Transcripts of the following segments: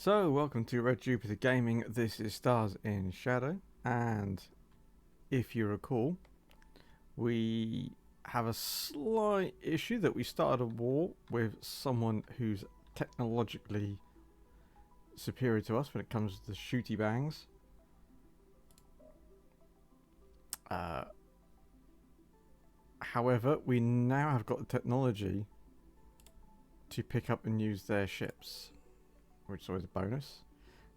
So, welcome to Red Jupiter Gaming. This is Stars in Shadow, and if you recall, we have a slight issue that we started a war with someone who's technologically superior to us when it comes to the shooty bangs. However, we now have got the technology to pick up and use their ships, which is always a bonus.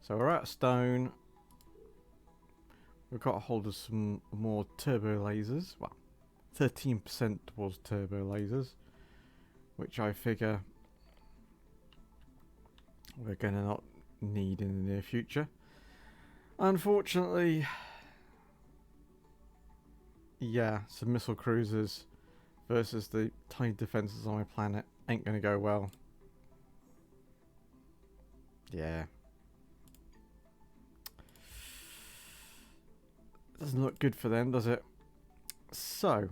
So we're at stone. We've got a hold of some more turbo lasers. Well, 13% towards turbo lasers, which I figure we're going to not need in the near future. Unfortunately, yeah, some missile cruisers versus the tiny defences on my planet ain't going to go well. Yeah. Doesn't look good for them, does it? So,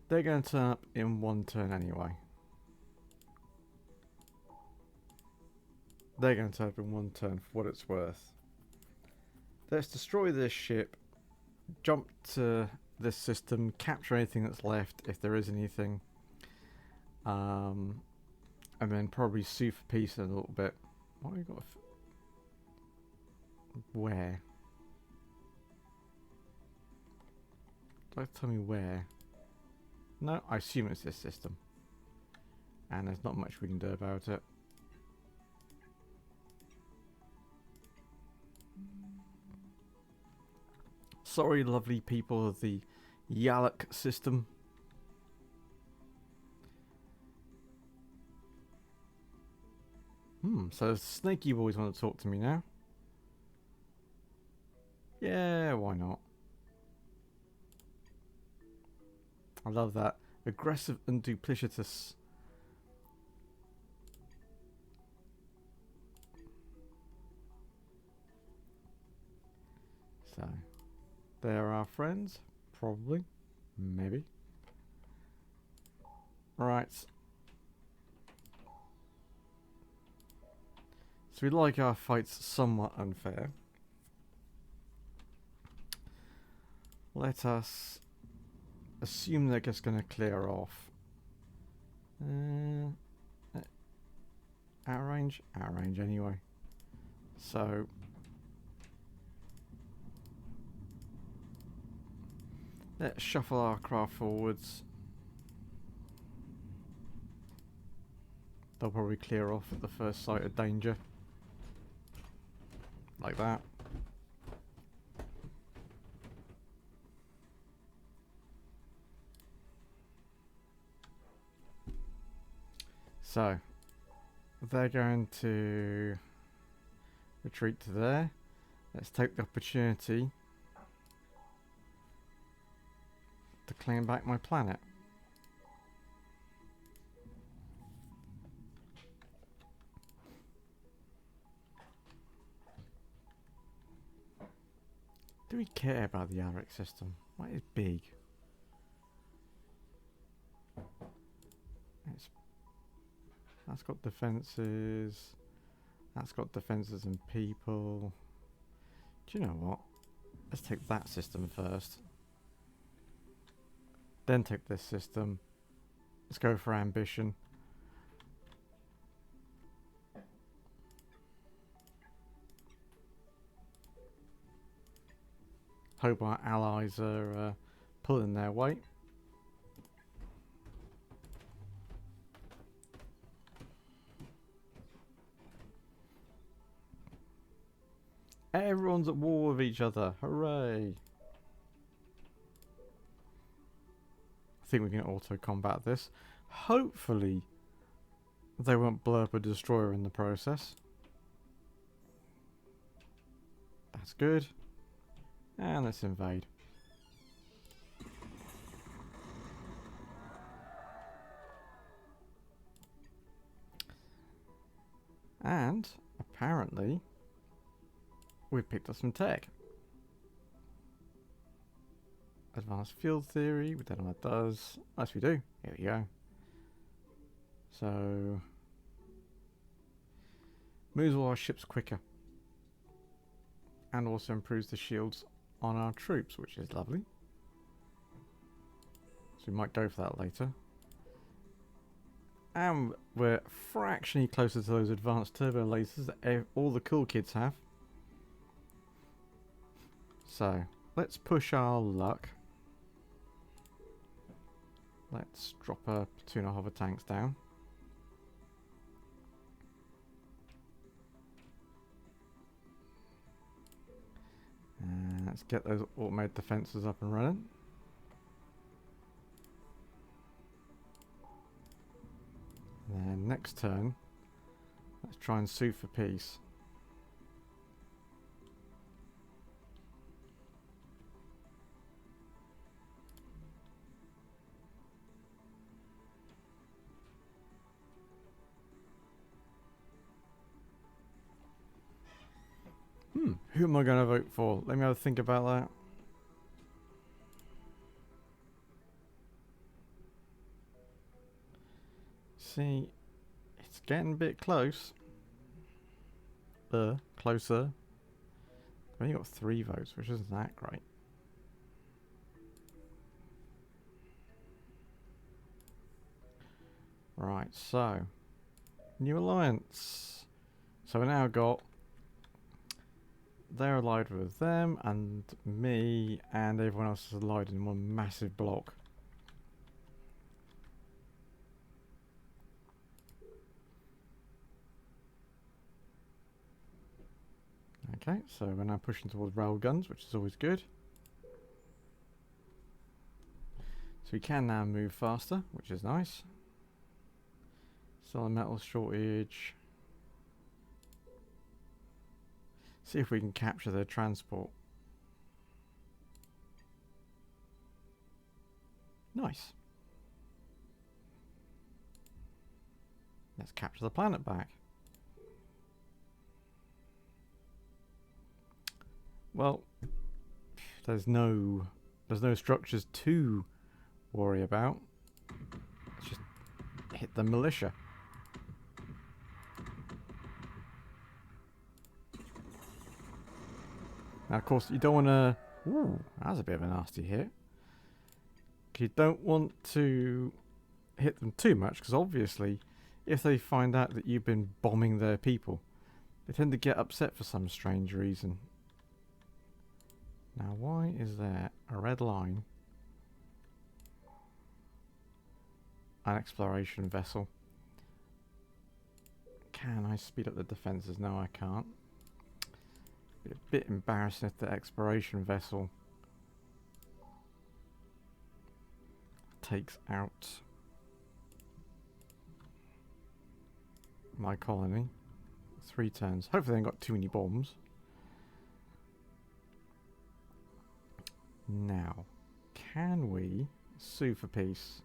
they're going to turn up in one turn anyway. They're going to turn up in one turn for what it's worth. Let's destroy this ship, jump to this system, capture anything that's left, if there is anything. And then probably sue for peace in a little bit. What have we got? Where? Don't tell me where. No, I assume it's this system. And there's not much we can do about it. Sorry, lovely people of the Yalak system. So Snaky boys want to talk to me now. Yeah, why not? I love that. Aggressive and duplicitous. So, they're our friends. Probably. Maybe. Right. So we like our fights somewhat unfair. Let us assume they're just going to clear off. Our range? Our range anyway. So, let's shuffle our craft forwards. They'll probably clear off at the first sight of danger. Like that. So, they're going to retreat to there. Let's take the opportunity to claim back my planet. Do we care about the Arik system? What is big? That's got defences. That's got defences and people. Do you know what? Let's take that system first. Then take this system. Let's go for ambition. Hope our allies are pulling their weight. Everyone's at war with each other. Hooray! I think we can auto-combat this. Hopefully, they won't blow up a destroyer in the process. That's good. And let's invade. And, apparently, we've picked up some tech. Advanced field theory, we don't know what that does. Yes, we do. Here we go. So, Moves all our ships quicker. And also improves the shields on our troops, which is lovely. So we might go for that later. And we're fractionally closer to those advanced turbo lasers that all the cool kids have. So, let's push our luck. Let's drop a platoon of hover tanks down. And let's get those automated defences up and running. And then next turn, let's try and sue for peace. Who am I going to vote for? Let me have a think about that. See, it's getting a bit close. Closer. I've only got 3 votes, which isn't that great. Right, so new alliance. So we now got they're allied with them and me, and everyone else is allied in one massive block. Okay, so we're now pushing towards rail guns, which is always good. So we can now move faster, which is nice. Still a metal shortage. See if we can capture their transport. Nice. Let's capture the planet back. Well, there's no structures to worry about. Let's just hit the militia. Now, of course, you don't want to... Ooh, that was a bit of a nasty hit. You don't want to hit them too much, because obviously, if they find out that you've been bombing their people, they tend to get upset for some strange reason. Now, why is there a red line? An exploration vessel. Can I speed up the defences? No, I can't. Be a bit embarrassing if the exploration vessel takes out my colony. 3 turns. Hopefully they haven't got too many bombs. Now, can we sue for peace?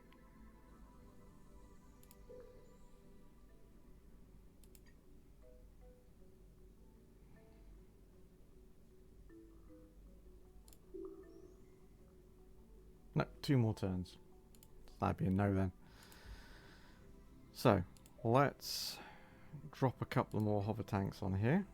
No, 2 more turns. That'd be a no then. So, let's drop a couple more hover tanks on here.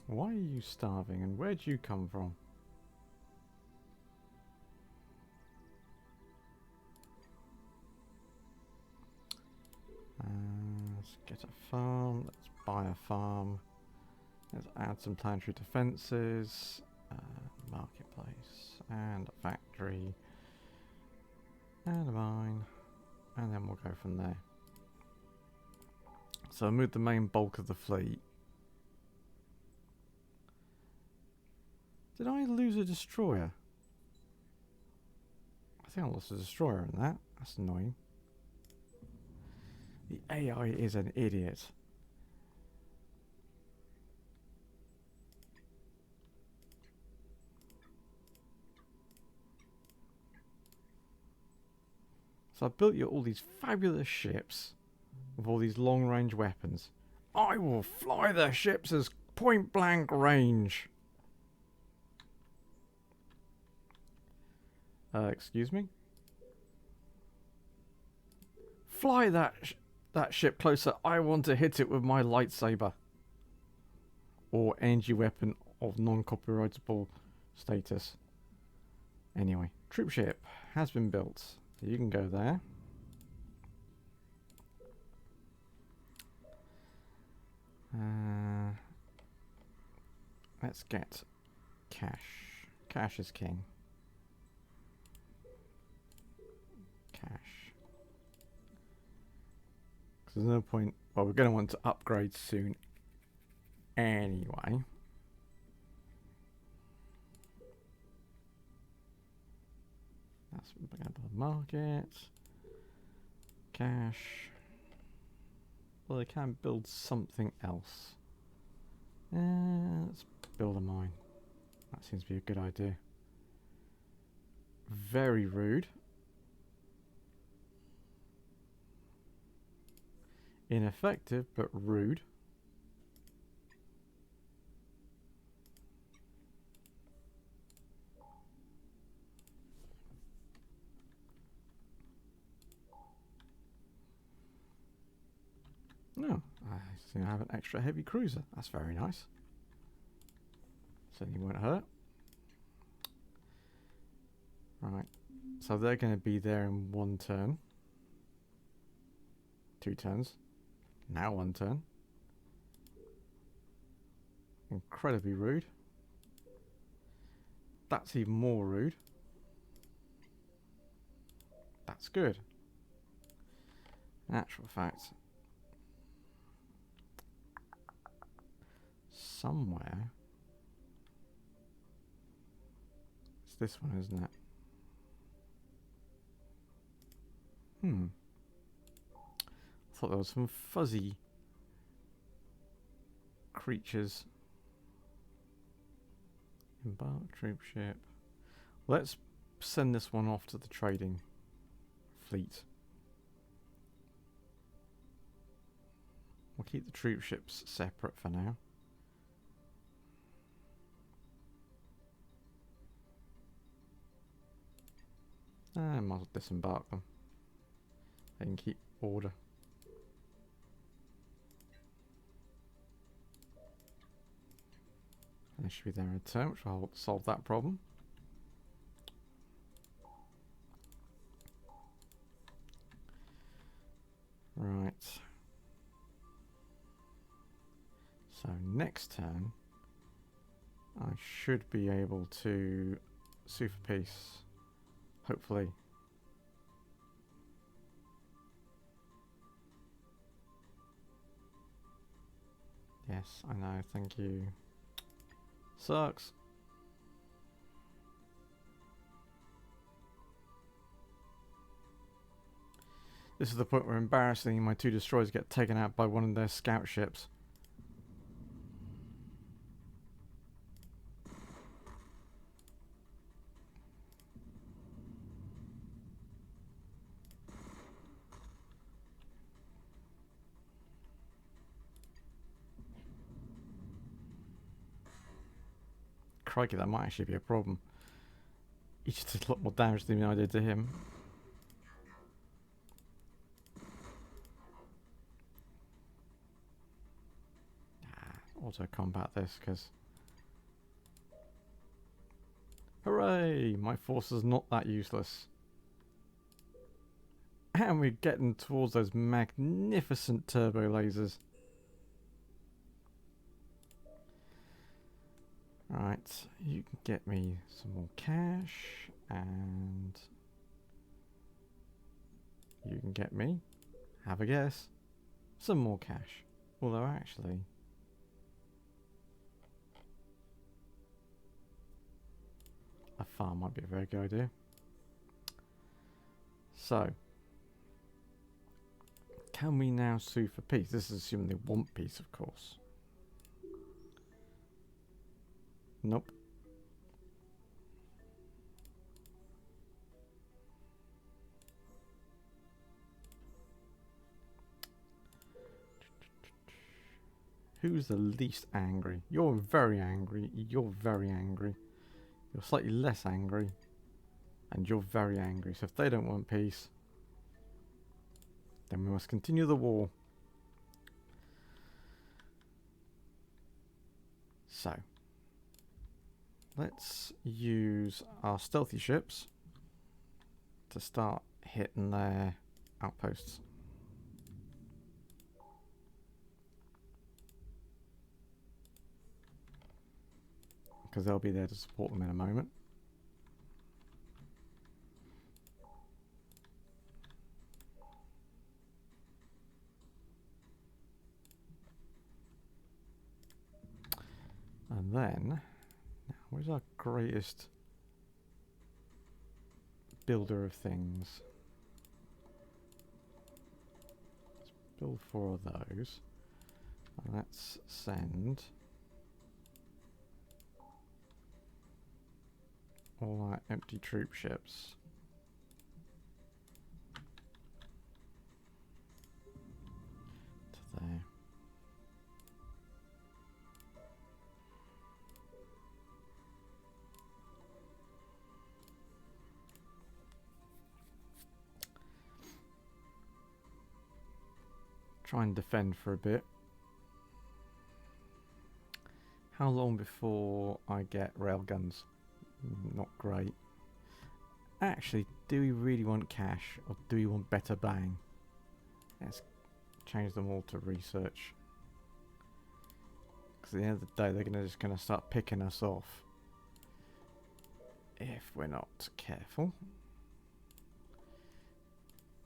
Why are you starving and where'd you come from? Let's get a farm, let's buy a farm. Let's add some planetary defences, marketplace, and a factory, and a mine, and then we'll go from there. So I moved the main bulk of the fleet. Did I lose a destroyer? I think I lost a destroyer in that. That's annoying. The AI is an idiot. So I've built you all these fabulous ships with all these long-range weapons. I will fly their ships as point-blank range. Excuse me? Fly that ship closer. I want to hit it with my lightsaber. Or energy weapon of non-copyrightable status. Anyway, troop ship has been built. So you can go there. Let's get cash. Cash is king. Cash. Because there's no point. Well, we're going to want to upgrade soon anyway. That's the market. Cash. Well, they can build something else. Let's build a mine. That seems to be a good idea. Very rude. Ineffective, but rude. No, I think I have an extra heavy cruiser. That's very nice. Certainly won't hurt. Right, so they're going to be there in 1 turn. 2 turns. Now 1 turn. Incredibly rude. That's even more rude. That's good. In actual fact, somewhere, it's this one, isn't it? I thought there was some fuzzy creatures. Embark troop ship. Let's send this one off to the trading fleet. We'll keep the troop ships separate for now. I might as well disembark them. They can keep order. And they should be there in a turn, which will solve that problem. Right. So next turn, I should be able to sue for peace. Hopefully. Yes, I know, thank you. Sucks. This is the point where embarrassingly my 2 destroyers get taken out by one of their scout ships. Crikey, that might actually be a problem. He just did a lot more damage than I did to him. Auto combat this, because... Hooray! My force is not that useless. And we're getting towards those magnificent turbo lasers. Right, you can get me some more cash, and you can get me, have a guess, some more cash. Although actually, a farm might be a very good idea. So, can we now sue for peace? This is assuming they want peace, of course. Nope. Who's the least angry? You're very angry. You're very angry. You're slightly less angry. And you're very angry. So if they don't want peace... Then we must continue the war. So, let's use our stealthy ships to start hitting their outposts. Because they'll be there to support them in a moment. And then, now, where's our greatest builder of things? Let's build 4 of those. And let's send all our empty troop ships to there. Try and defend for a bit. How long before I get railguns? Not great. Actually, do we really want cash or do we want better bang? Let's change them all to research. Because at the end of the day, they're just going to start picking us off if we're not careful.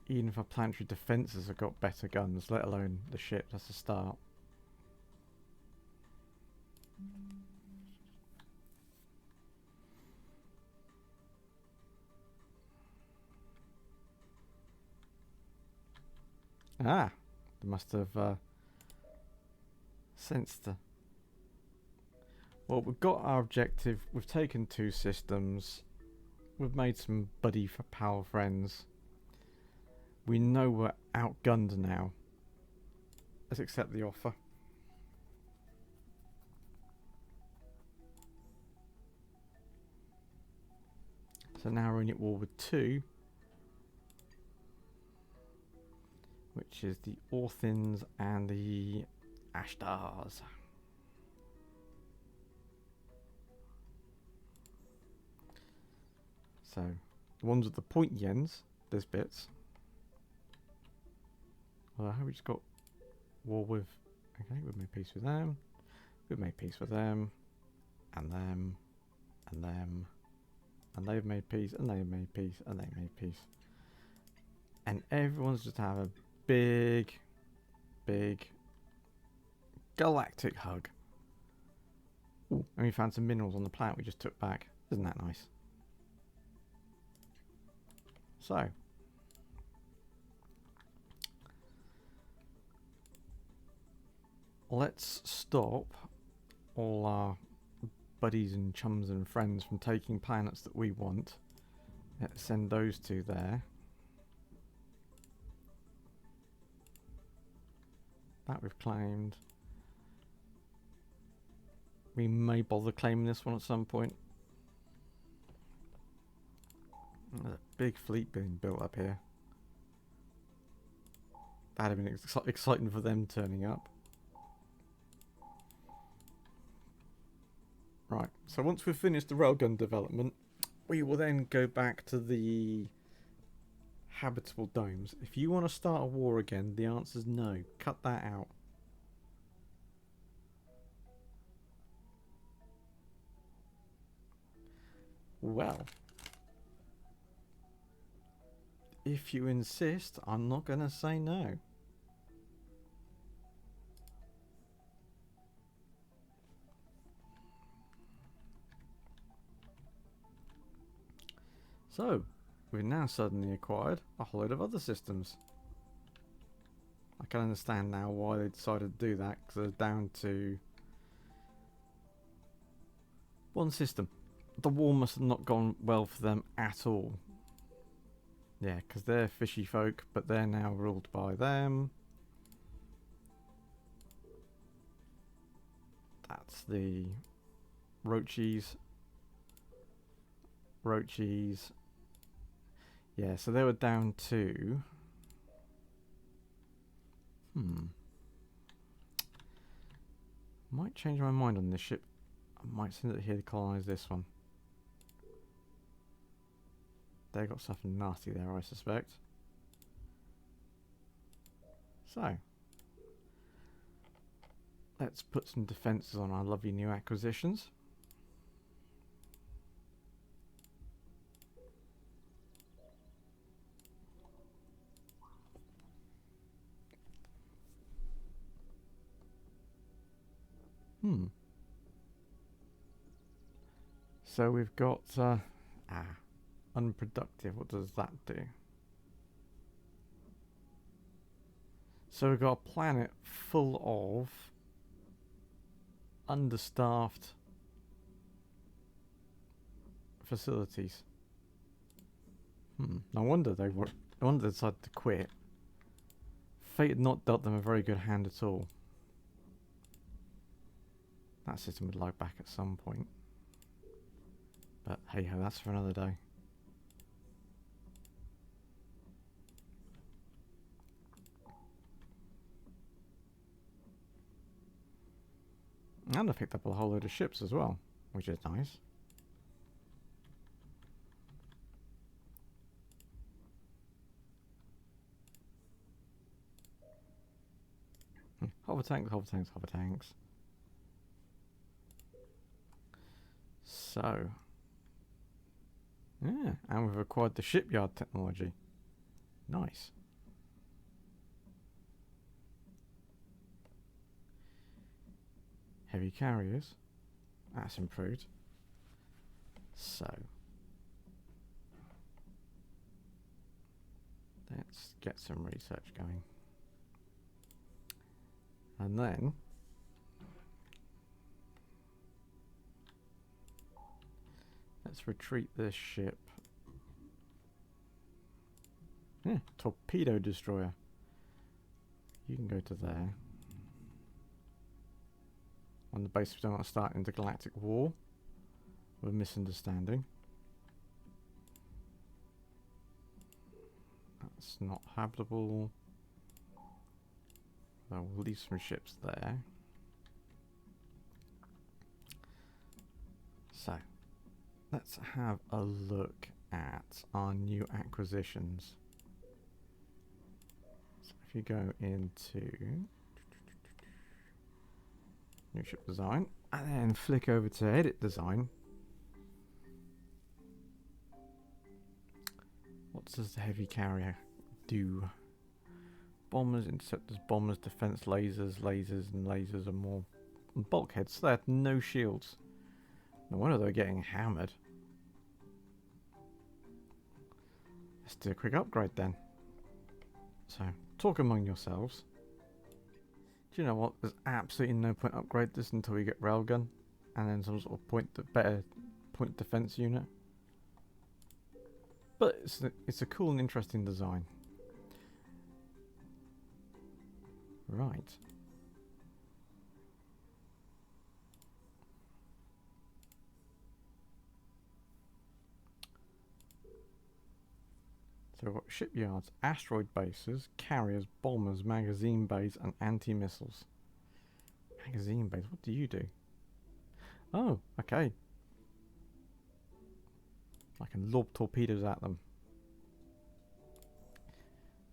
Even if our planetary defences have got better guns, let alone the ship, that's a start. Ah, they must have sensed the... Well, we've got our objective, we've taken 2 systems, we've made some buddy for power friends. We know we're outgunned now. Let's accept the offer. So now we're in at war with 2. Which is the Orthins and the Ashtars. So, the ones with the pointy ends, there's bits. Well, we just got war with... Okay, we've made peace with them. We've made peace with them. And them. And them. And they've made peace, and they've made peace, and they made peace. And everyone's just having a big galactic hug. Ooh, and we found some minerals on the planet we just took back. Isn't that nice? So, let's stop all our buddies and chums and friends from taking planets that we want. Let's send those 2 there. That we've claimed. We may bother claiming this one at some point. There's a big fleet being built up here. That'd have been exciting for them turning up. Right, so once we've finished the railgun development, we will then go back to the habitable domes. If you want to start a war again, the answer is no. Cut that out. Well, if you insist, I'm not going to say no. So, we've now suddenly acquired a whole load of other systems. I can understand now why they decided to do that, because they're down to 1 system. The war must have not gone well for them at all. Yeah, because they're fishy folk, but they're now ruled by them. That's the Roachies. Yeah, so they were down to Might change my mind on this ship. I might send it here to colonize this one. They got something nasty there, I suspect. So, let's put some defences on our lovely new acquisitions. So we've got unproductive. What does that do? So we've got a planet full of understaffed facilities. No wonder they were. No wonder they decided to quit. Fate had not dealt them a very good hand at all. That system would lag back at some point. But hey ho, that's for another day. And I picked up a whole load of ships as well, which is nice. Hover tanks, hover tanks, hover tanks. So, yeah, and we've acquired the shipyard technology. Nice. Heavy carriers. That's improved. So, let's get some research going. And then let's retreat this ship. Yeah, torpedo destroyer. You can go to there. On the basis we don't want to start intergalactic war. We're misunderstanding. That's not habitable. So we'll leave some ships there. So, let's have a look at our new acquisitions. So if you go into new ship design and then flick over to edit design, what does the heavy carrier do? Bombers, interceptors, bombers, defense, lasers, and lasers and more. And bulkheads, so they had no shields. No wonder they're getting hammered. Let's do a quick upgrade then. So, talk among yourselves. Do you know what? There's absolutely no point upgrade this until we get railgun and then some sort of better point defense unit. But it's a cool and interesting design. Right. So we've got shipyards, asteroid bases, carriers, bombers, magazine bays, and anti-missiles. Magazine bays, what do you do? Oh, okay. I can lob torpedoes at them.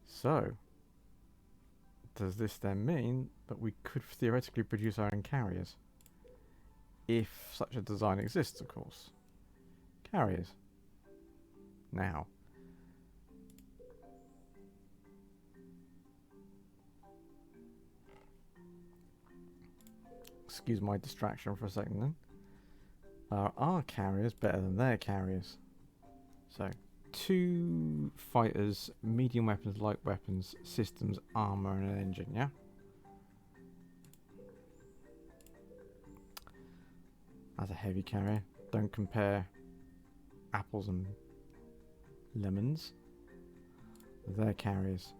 So, does this then mean that we could theoretically produce our own carriers? If such a design exists, of course. Carriers. Now. Excuse my distraction for a second then. Are our carriers better than their carriers? So, 2 fighters, medium weapons, light weapons, systems, armor, and an engine, yeah? As a heavy carrier, don't compare apples and lemons. Their carriers.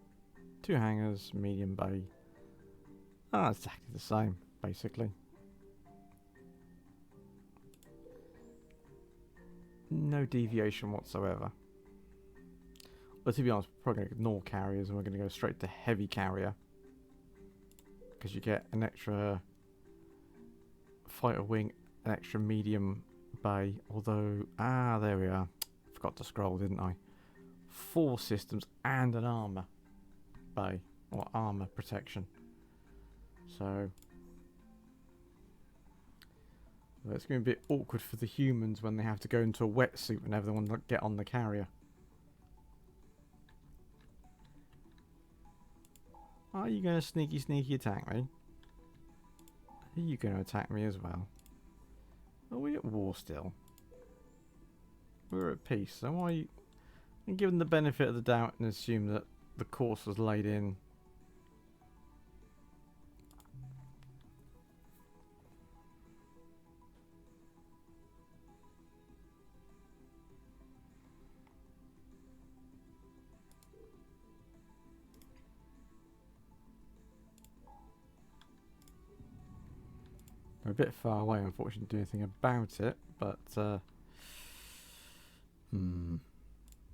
2 hangars, medium bay. Ah, exactly the same, basically. No deviation whatsoever. But to be honest, we're probably going to ignore carriers and we're going to go straight to heavy carrier. because you get an extra fighter wing, an extra medium bay. Although, there we are. Forgot to scroll, didn't I? 4 systems and an armor bay, or armor protection. So it's going to be a bit awkward for the humans when they have to go into a wetsuit whenever they want to get on the carrier. Are you going to sneaky attack me? Are you going to attack me as well? Are we at war still? We're at peace, so why are you... And give them the benefit of the doubt and assume that the course was laid in. We're a bit far away, unfortunately, to do anything about it, but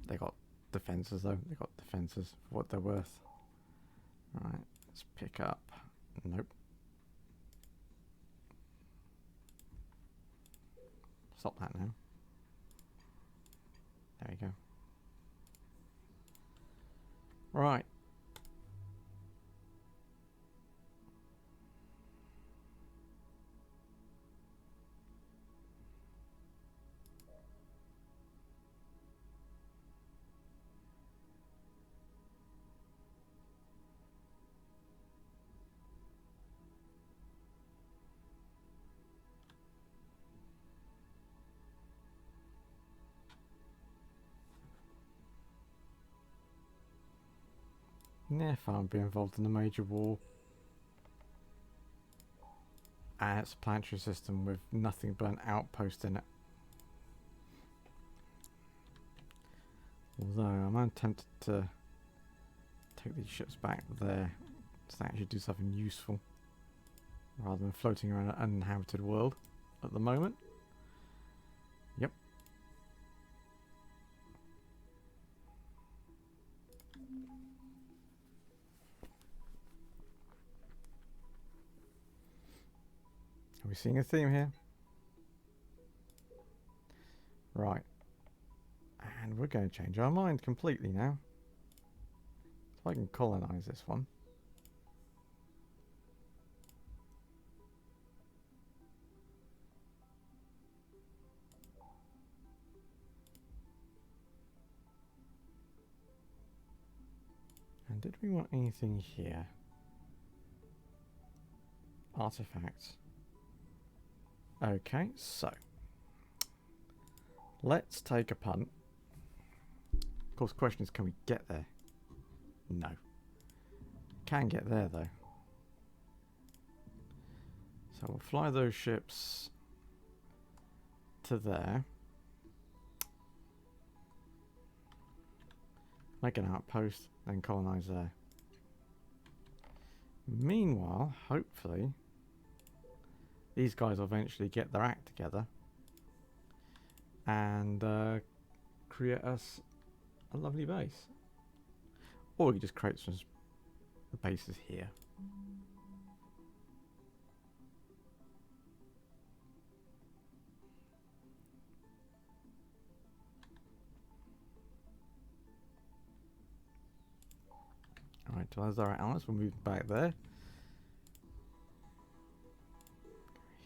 they got defences though. They got defences for what they're worth. Right, let's pick up. Nope. Stop that now. There we go. Right. Near farm be involved in a major war. And it's a planetary system with nothing but an outpost in it. Although I'm tempted to take these ships back there to actually do something useful rather than floating around an uninhabited world at the moment. Yep. Are we seeing a theme here? Right. And we're going to change our mind completely now. So I can colonize this one. And did we want anything here? Artifacts. Okay, so let's take a punt. Of course, the question is, can we get there? No. Can get there though. So we'll fly those ships to there. Make an outpost, then colonize there. Meanwhile, hopefully, these guys will eventually get their act together and create us a lovely base. Or we could just create some bases here. Alright, so there's our allies. We'll move back there.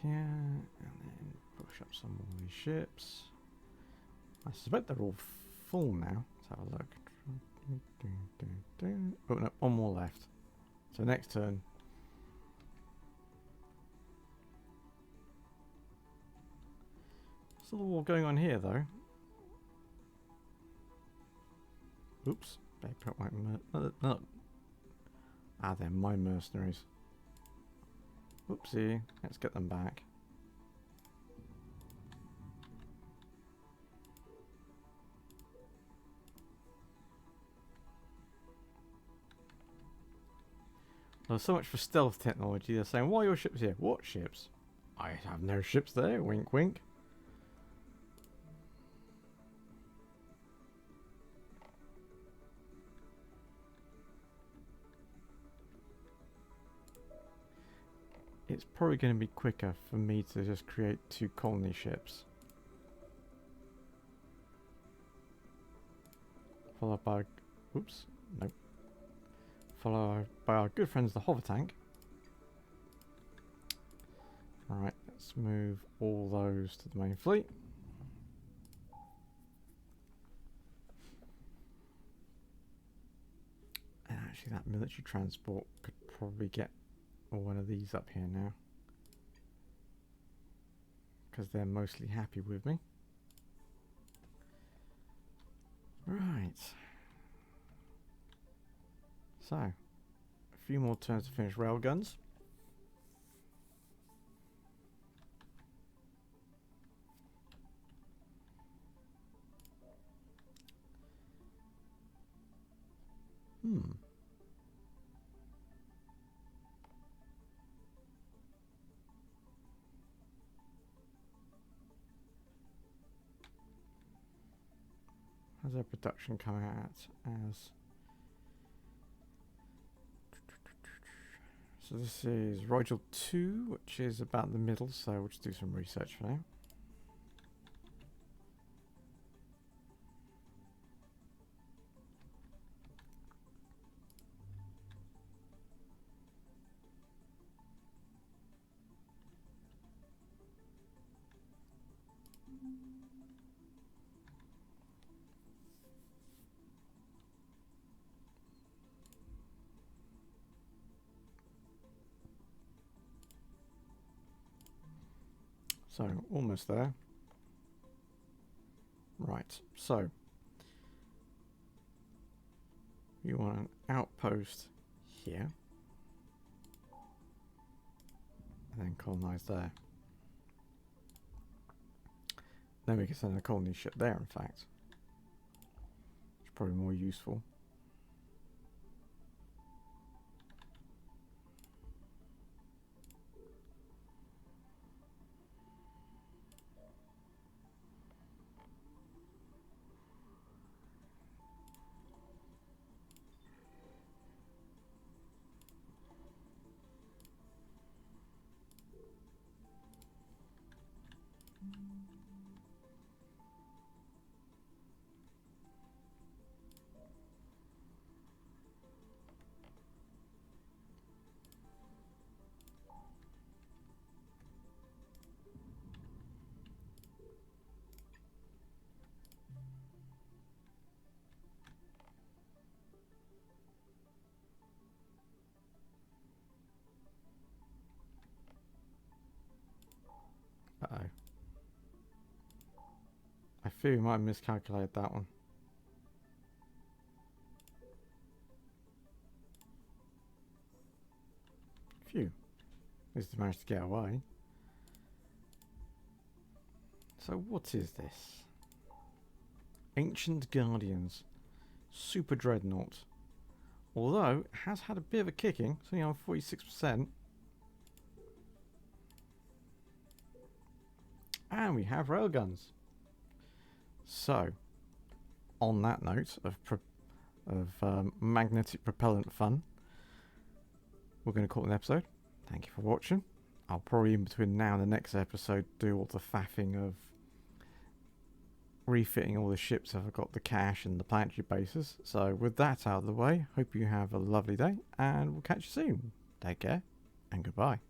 Here, and then push up some more of these ships. I suspect they're all full now. Let's have a look. Oh no, one more left. So next turn. Still a war going on here though. Oops. They put my no. Ah, they're my mercenaries. Whoopsie. Let's get them back. Well, so much for stealth technology. They're saying, why are your ships here? What ships? I have no ships there. Wink, wink. it's probably going to be quicker for me to just create 2 colony ships. Followed by, oops, nope. Followed by our good friends the hover tank. Alright, let's move all those to the main fleet. And actually that military transport could probably get one of these up here now, because they're mostly happy with me. Right. So, a few more turns to finish railguns. How's our production coming out as? So this is Rigel 2, which is about the middle, so we'll just do some research for now. So, almost there. Right, so you want an outpost here, and then colonize there. Then we can send a colony ship there, in fact. It's probably more useful. Uh-oh. I fear we might have miscalculated that one. Phew. At least they managed to get away. So what is this? Ancient Guardians. Super Dreadnought. Although, it has had a bit of a kicking. It's only on 46%. And we have railguns. So, on that note of magnetic propellant fun, we're going to call it an episode. Thank you for watching. I'll probably, in between now and the next episode, do all the faffing of refitting all the ships if I've got the cash and the planetary bases. So with that out of the way, hope you have a lovely day, and we'll catch you soon. Take care, and goodbye.